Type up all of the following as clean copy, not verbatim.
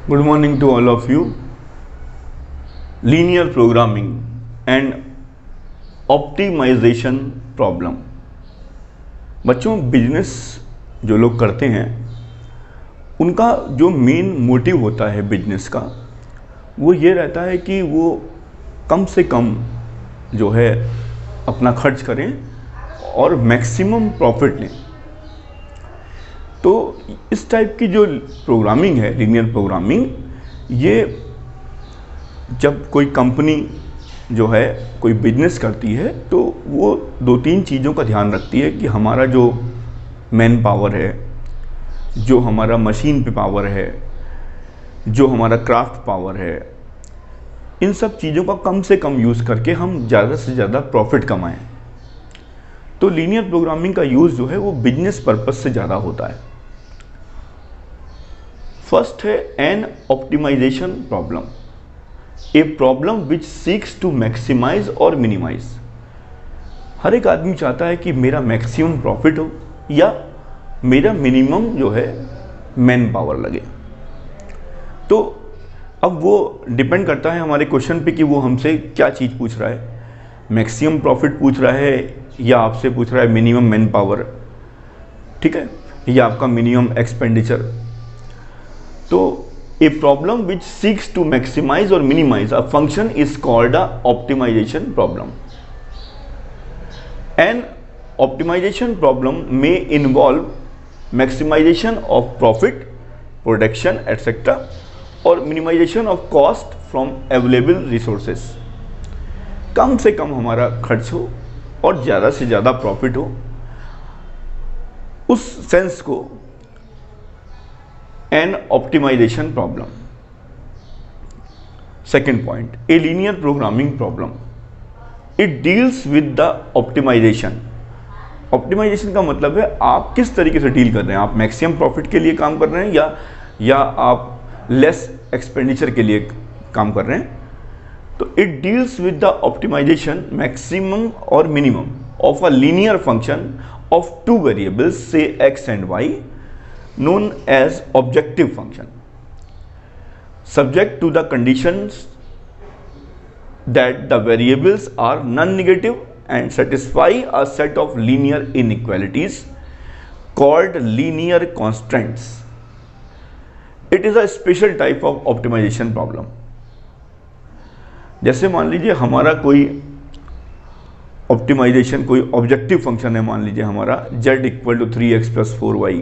Good morning to all of you. Linear programming and optimization problem. बच्चों, business जो लोग करते हैं उनका जो मेन मोटिव होता है बिजनेस का, वो ये रहता है कि वो कम से कम जो है अपना खर्च करें और मैक्सिमम प्रॉफिट लें। तो इस टाइप की जो प्रोग्रामिंग है, लीनियर प्रोग्रामिंग, ये जब कोई कंपनी जो है कोई बिजनेस करती है तो वो दो तीन चीज़ों का ध्यान रखती है कि हमारा जो मैन पावर है, जो हमारा मशीन पे पावर है, जो हमारा क्राफ्ट पावर है, इन सब चीज़ों का कम से कम यूज़ करके हम ज़्यादा से ज़्यादा प्रॉफिट कमाएं। तो लीनियर प्रोग्रामिंग का यूज़ जो है वो बिजनेस पर्पस से ज़्यादा होता है। फर्स्ट है an optimization problem, a problem which seeks to maximize और मिनिमाइज। हर एक आदमी चाहता है कि मेरा मैक्सिमम प्रॉफिट हो या मेरा मिनिमम जो है मैन पावर लगे। तो अब वो डिपेंड करता है हमारे क्वेश्चन पे कि वो हमसे क्या चीज़ पूछ रहा है, मैक्सिमम प्रॉफिट पूछ रहा है या आपसे पूछ रहा है मिनिमम मैन पावर, ठीक है, या आपका मिनिमम एक्सपेंडिचर। तो a problem which seeks to maximize और minimize a function is called a optimization problem. An optimization problem में involve maximization of profit, production etcetera और minimization of cost from available resources. कम से कम हमारा खर्च हो और ज़्यादा से ज़्यादा प्रॉफिट हो, उस सेंस को an optimization problem. Second point, a linear programming problem, it deals with the optimization. Optimization का मतलब है आप किस तरीके से डील कर रहे हैं, आप मैक्सिमम प्रॉफिट के लिए काम कर रहे हैं या आप लेस एक्सपेंडिचर के लिए काम कर रहे हैं। तो it deals with the optimization maximum और minimum of a linear function of two variables से X and Y, known as objective function, subject to the conditions that the variables are non-negative and satisfy a set of linear inequalities called linear constants. It is a special type of optimization problem. जैसे मान लीजिए हमारा कोई optimisation, कोई objective function है, मान लीजिए हमारा z equal to 3x plus 4y।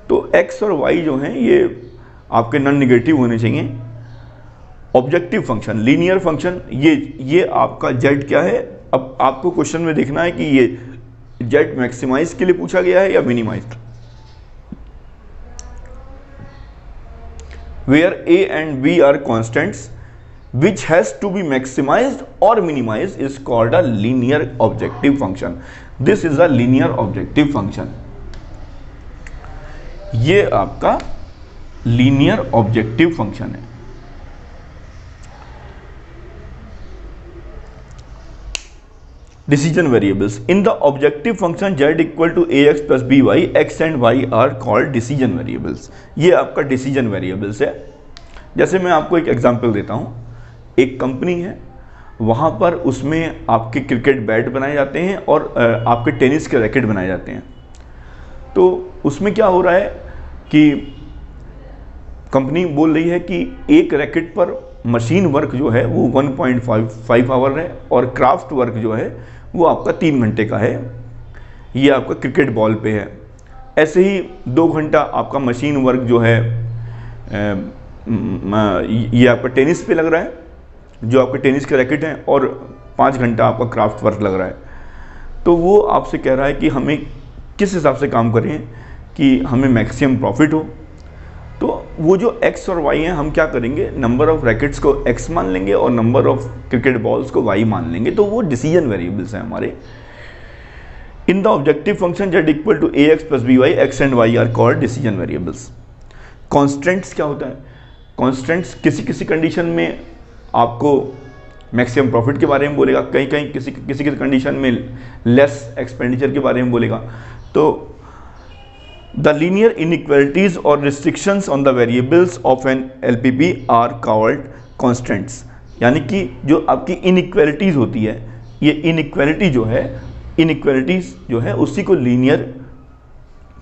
तो x और y जो हैं ये आपके नॉन निगेटिव होने चाहिए। ऑब्जेक्टिव फंक्शन, लीनियर फंक्शन, ये आपका z क्या है। अब आपको क्वेश्चन में देखना है कि ये z मैक्सिमाइज के लिए पूछा गया है या minimize. Where a and b are constants which has to be maximized और minimized is called a linear objective function. This is a linear objective function. ये आपका लीनियर ऑब्जेक्टिव फंक्शन है। Decision variables, in the objective function z equal to ax plus by, x and y are called decision variables. ये आपका decision variables है। जैसे मैं आपको एक एग्जांपल देता हूं, एक कंपनी है, वहां पर उसमें आपके क्रिकेट बैट बनाए जाते हैं और आपके टेनिस के रैकेट बनाए जाते हैं। तो उसमें क्या हो रहा है कि कंपनी बोल रही है कि एक रैकेट पर मशीन वर्क जो है वो 1.5 आवर है और क्राफ्ट वर्क जो है वो आपका 3 घंटे का है। ये आपका क्रिकेट बॉल पे है। ऐसे ही 2 घंटा आपका मशीन वर्क जो है ये आपका टेनिस पे लग रहा है, जो आपके टेनिस के रैकेट हैं, और 5 घंटा आपका क्राफ्ट वर्क लग रहा है। तो वो आपसे कह रहा है कि हमें किस हिसाब से काम करें कि हमें मैक्सिमम प्रॉफिट हो। तो वो जो x और y हैं, हम क्या करेंगे, नंबर ऑफ रैकेट्स को x मान लेंगे और नंबर ऑफ क्रिकेट बॉल्स को y मान लेंगे। तो वो डिसीजन वेरिएबल्स हैं हमारे। In the objective function z equal to ax plus by, x and y are called decision variables. Constants क्या होता है? कॉन्स्टेंट्स किसी किसी कंडीशन में आपको मैक्सिमम प्रॉफिट के बारे में बोलेगा, कहीं कहीं किसी किसी कंडीशन में लेस एक्सपेंडिचर के बारे में बोलेगा। तो द लीनियर इनइक्वालिटीज और restrictions on the variables of an LPP are called constants. यानी कि जो आपकी इनइक्वालिटीज होती है, ये इनइक्वालिटी जो है, इनइक्वालिटीज जो है उसी को लीनियर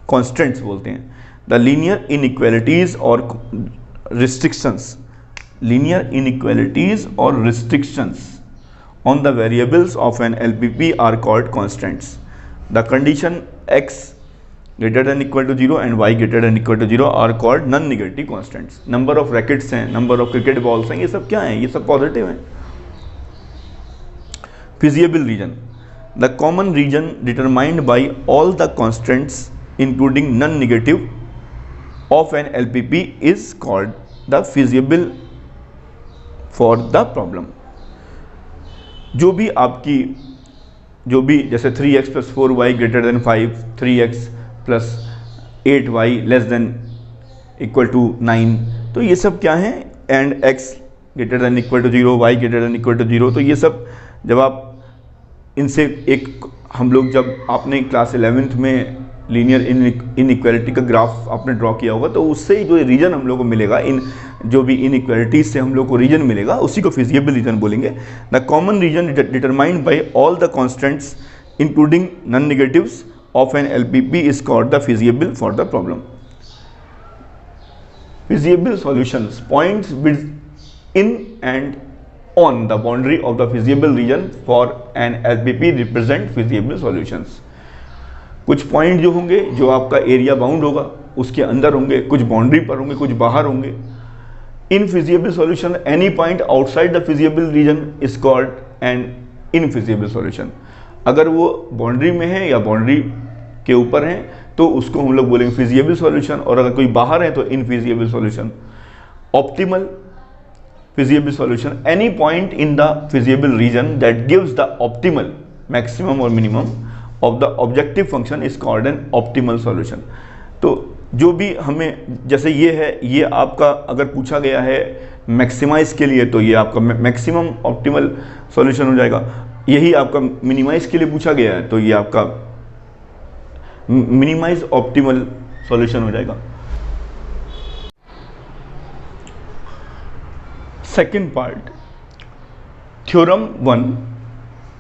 कॉन्स्टेंट्स बोलते हैं। द लीनियर इनइक्वालिटीज और रिस्ट्रिक्शंस, लीनियर इनइक्वालिटीज और restrictions on the variables of an LPP are called constants. The condition x greater than equal to 0 and y greater than equal to 0 are called non-negative constants. Number of rackets हैं, number of cricket balls हैं, ये सब क्या हैं? ये सब positive हैं। Feasible region, the common region determined by all the constants including non-negative of an LPP is called the feasible for the problem. जो भी आपकी, जो भी जैसे 3x + 4y greater than 5, 3x + 8y less than equal to 9, तो ये सब क्या हैं? And x greater than equal to 0, y greater than equal to 0, तो ये सब जब आप इनसे एक, हम लोग जब आपने क्लास 11th में लीनियर इनइक्वालिटी का ग्राफ आपने ड्रॉ किया होगा, तो उससे जो रीजन हम लोग को मिलेगा, इन जो भी इनइक्वालिटीज से हम लोग को रीजन मिलेगा, उसी को फिजिबल रीजन बोलेंगे। The common region determined by all the constants including non negatives of an LPP is called the feasible for the problem. Feasible solutions points in and on the boundary of the feasible region for an LPP represent feasible solutions. कुछ point जो होंगे, जो आपका area bound होगा उसके अंदर होंगे, कुछ बाउंड्री पर होंगे, कुछ बाहर होंगे। Infeasible solution any point outside the feasible region is called an infeasible solution. अगर वो बाउंड्री में है या बाउंड्री के ऊपर है तो उसको हम लोग बोलेंगे फिजिबल सॉल्यूशन, और अगर कोई बाहर है तो infeasible solution. Optimal feasible solution, any point in the feasible region that gives the optimal maximum or minimum of the objective function is called an optimal solution. तो जो भी हमें, जैसे ये है, ये आपका अगर पूछा गया है मैक्सिमाइज के लिए तो ये आपका मैक्सिमम ऑप्टिमल सॉल्यूशन हो जाएगा। यही आपका मिनिमाइज के लिए पूछा गया है तो ये आपका मिनिमाइज ऑप्टिमल सॉल्यूशन हो जाएगा। Second part, theorem 1,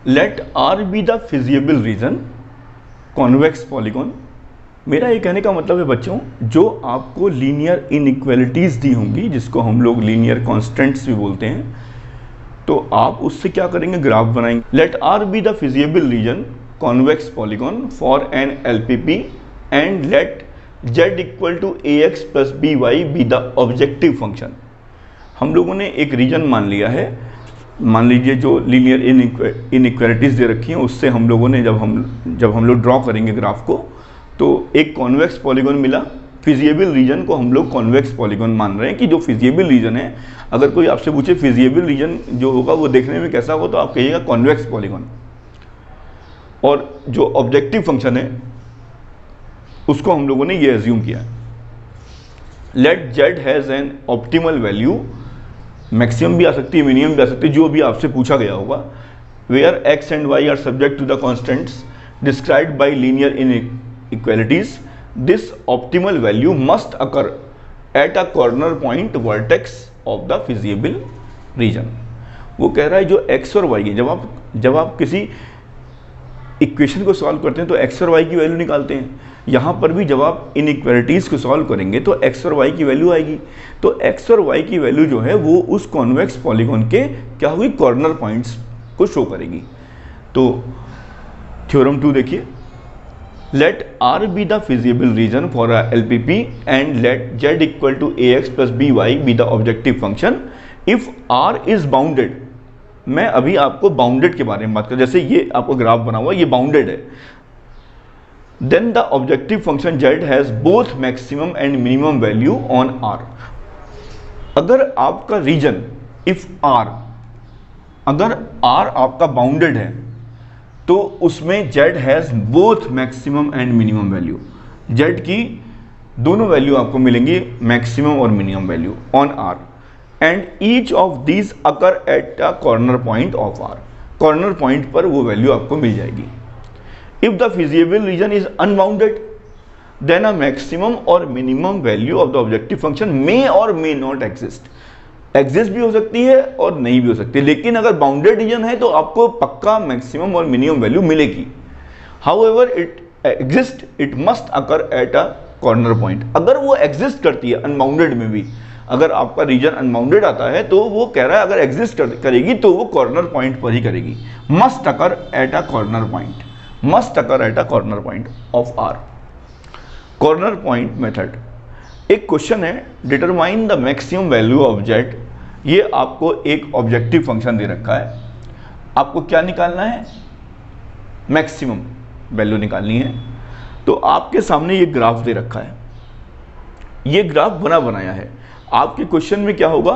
let R be the feasible region, convex polygon। मेरा ये कहने का मतलब है बच्चों, जो आपको लीनियर इनइक्वालिटीज दी होंगी, जिसको हम लोग लीनियर कॉन्स्टेंट्स भी बोलते हैं, तो आप उससे क्या करेंगे? ग्राफ बनाएंगे। let R be the feasible region, convex polygon for an LPP and let Z equal to AX plus BY be the objective function। हम लोगों ने एक रीजन मान लिया है, मान लीजिए जो लीनियर इनइक्वालिटीज दे रखी हैं उससे हम लोगों ने जब हम लोग ड्रॉ करेंगे ग्राफ को, तो एक कॉन्वेक्स पॉलीगॉन मिला। फिजिबल रीजन को हम लोग कॉन्वेक्स पॉलीगॉन मान रहे हैं कि जो फिजिबल रीजन है, अगर कोई आपसे पूछे फिजिबल रीजन जो होगा वो देखने में कैसा होगा, तो आप कहिएगा कॉन्वेक्स पॉलीगॉन। और जो ऑब्जेक्टिव फंक्शन है उसको हम लोगों ने ये एज्यूम किया, let z has an optimal value, maximum भी आ सकती है, मिनिमम भी आ सकती है, जो भी आपसे पूछा गया होगा, where x and y are subject to the constants described by linear inequalities, this optimal value must occur at a corner point vertex of the feasible region. वो कह रहा है जो एक्स और वाई है, जब आप किसी इक्वेशन को सॉल्व करते हैं तो एक्स और वाई की वैल्यू निकालते हैं। यहाँ पर भी जब आप इनइक्वालिटीज़ को सॉल्व करेंगे तो एक्स और वाई की वैल्यू आएगी, तो एक्स और वाई की वैल्यू जो है वो उस कॉन्वेक्स पॉलीगॉन के क्या हुई, कॉर्नर पॉइंट्स को शो करेगी। तो थ्योरम 2 देखिए, let R be the feasible region for a LPP and let z equal to AX plus BY be the objective function if R is bounded. मैं अभी आपको बाउंडेड के बारे में बात कर, जैसे ये आपको ग्राफ बना हुआ, ये बाउंडेड है, then the objective function z has both maximum and minimum value on R। अगर आपका रीजन इफ R, अगर R आपका बाउंडेड है तो उसमें z has both maximum and minimum value, z की दोनों वैल्यू आपको मिलेंगी, मैक्सिमम और minimum value on R, and each of these occur at a corner point of R। Corner point पर वो वैल्यू आपको मिल जाएगी। If the feasible region is unbounded, then a maximum or minimum value of the objective function may or may not exist. Exist भी हो सकती है और नहीं भी हो सकती है, लेकिन अगर बाउंडेड रीजन है तो आपको पक्का मैक्सिमम और मिनिमम वैल्यू मिलेगी. However it exist it must occur at a corner point. अगर वो एग्जिस्ट करती है अनबाउंडेड में भी, अगर आपका रीजन अनबाउंडेड आता है तो वो कह रहा है अगर एग्जिस्ट करेगी तो वो कॉर्नर पॉइंट पर ही करेगी. Must occur at a corner point, must occur at a corner point of R. Corner point method. एक क्वेश्चन है, determine the maximum value of z. ये आपको एक ऑब्जेक्टिव फंक्शन दे रखा है, आपको क्या निकालना है, मैक्सिमम वैल्यू निकालनी है. तो आपके सामने ये ग्राफ दे रखा है, ये ग्राफ बनाया है. आपके क्वेश्चन में क्या होगा,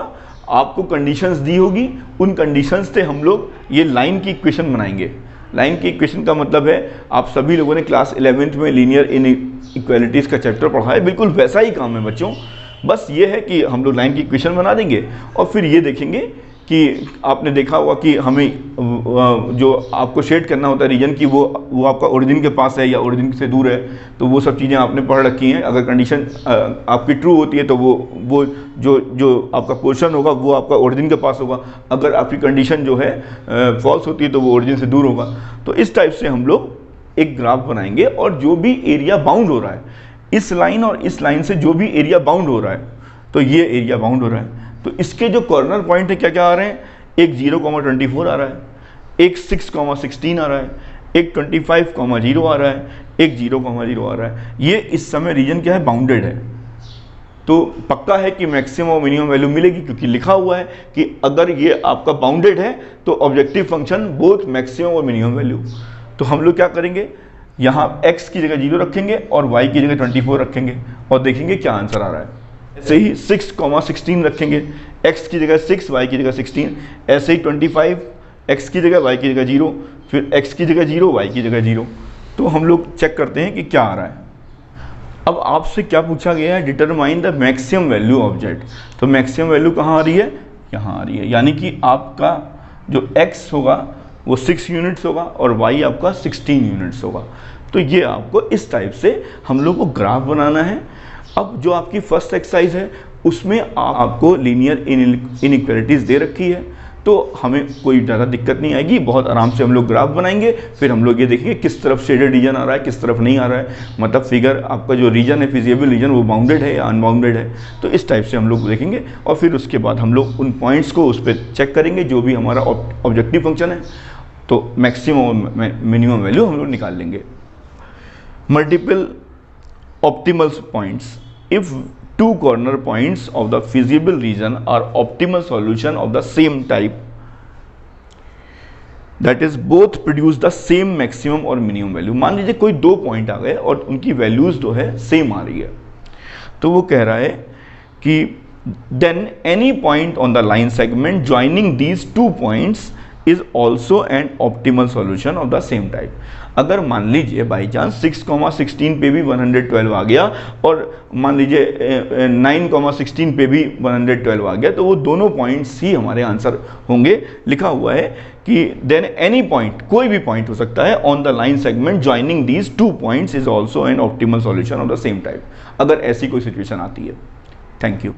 आपको कंडीशंस दी होगी, उन कंडीशंस से हम लोग ये लाइन की इक्वेशन बनाएंगे. लाइन की इक्वेशन का मतलब है, आप सभी लोगों ने क्लास 11th में लीनियर इनइक्वालिटीज़ का चैप्टर पढ़ा है, बिल्कुल वैसा ही काम है बच्चों. बस ये है कि हम लोग लाइन की इक्वेशन बना देंगे और फिर ये देखेंगे कि आपने देखा होगा कि हमें जो आपको शेड करना होता है रीजन की, वो आपका ओरिजिन के पास है या ओरिजिन से दूर है, तो वो सब चीज़ें आपने पढ़ रखी हैं. अगर कंडीशन आपकी ट्रू होती है तो वो जो आपका पोर्शन होगा वो आपका ओरिजिन के पास होगा. अगर आपकी कंडीशन जो है फॉल्स होती है तो वो ओरिजिन से दूर होगा. तो इस टाइप से हम लोग एक ग्राफ बनाएंगे और जो भी एरिया बाउंड हो रहा है, इस लाइन और इस लाइन से जो भी एरिया बाउंड हो रहा है, तो ये एरिया बाउंड हो रहा है. तो इसके जो कॉर्नर पॉइंट है क्या क्या आ रहे हैं, एक 0,24 आ रहा है, एक 6,16 आ रहा है, एक 25,0 आ रहा है, एक 0,0 आ रहा है. ये इस समय रीजन क्या है, बाउंडेड है. तो पक्का है कि मैक्सिमम और मिनिमम वैल्यू मिलेगी, क्योंकि लिखा हुआ है कि अगर ये आपका बाउंडेड है तो ऑब्जेक्टिव फंक्शन बोथ मैक्सिमम और मिनिमम वैल्यू. तो हम लोग क्या करेंगे, यहाँ x की जगह 0 रखेंगे और y की जगह 24 रखेंगे और देखेंगे क्या आंसर आ रहा है. ऐसे ही 6,16 रखेंगे, x की जगह 6, y की जगह 16. ऐसे ही 25, x की जगह y की जगह 0, फिर x की जगह 0, y की जगह 0. तो हम लोग चेक करते हैं कि क्या आ रहा है. अब आपसे क्या पूछा गया है, determine the maximum value of Z. तो मैक्सिमम वैल्यू कहाँ आ रही है, यहाँ आ रही है. यानी कि आपका जो x होगा वो 6 यूनिट्स होगा और y आपका 16 यूनिट्स होगा. तो ये आपको इस टाइप से हम लोग को ग्राफ बनाना है. अब जो आपकी फर्स्ट एक्सरसाइज है उसमें आपको लीनियर इनइक्वालिटीज़ दे रखी है, तो हमें कोई ज़्यादा दिक्कत नहीं आएगी. बहुत आराम से हम लोग ग्राफ बनाएंगे, फिर हम लोग ये देखेंगे किस तरफ शेडेड रीजन आ रहा है, किस तरफ नहीं आ रहा है. मतलब फिगर आपका जो रीजन है, फिजिबल रीजन, वो बाउंडेड है या अनबाउंडेड है. तो इस टाइप से हम लोग देखेंगे और फिर उसके बाद हम लोग उन पॉइंट्स को उस पर चेक करेंगे जो भी हमारा ऑब्जेक्टिव फंक्शन है. तो मैक्सिमम और मिनिमम वैल्यू हम लोग निकाल लेंगे. Multiple optimal points. If two corner points of the feasible region are optimal solution of the same type, that is both produce the same maximum और minimum value. मान लीजिए कोई दो पॉइंट आ गए और उनकी वैल्यूज जो है सेम आ रही है, तो वो कह रहा है कि then any point on the line segment joining these two points is also an optimal solution of the same type. अगर मान लीजिए बाई चांस 6,16 पे भी 112 आ गया और मान लीजिए 9,16 पे भी 112 आ गया, तो वो दोनों पॉइंट्स ही हमारे आंसर होंगे. लिखा हुआ है कि देन एनी पॉइंट, कोई भी पॉइंट हो सकता है on the line segment joining these two points is also an optimal solution of the same type. अगर ऐसी कोई सिचुएशन आती है. Thank you.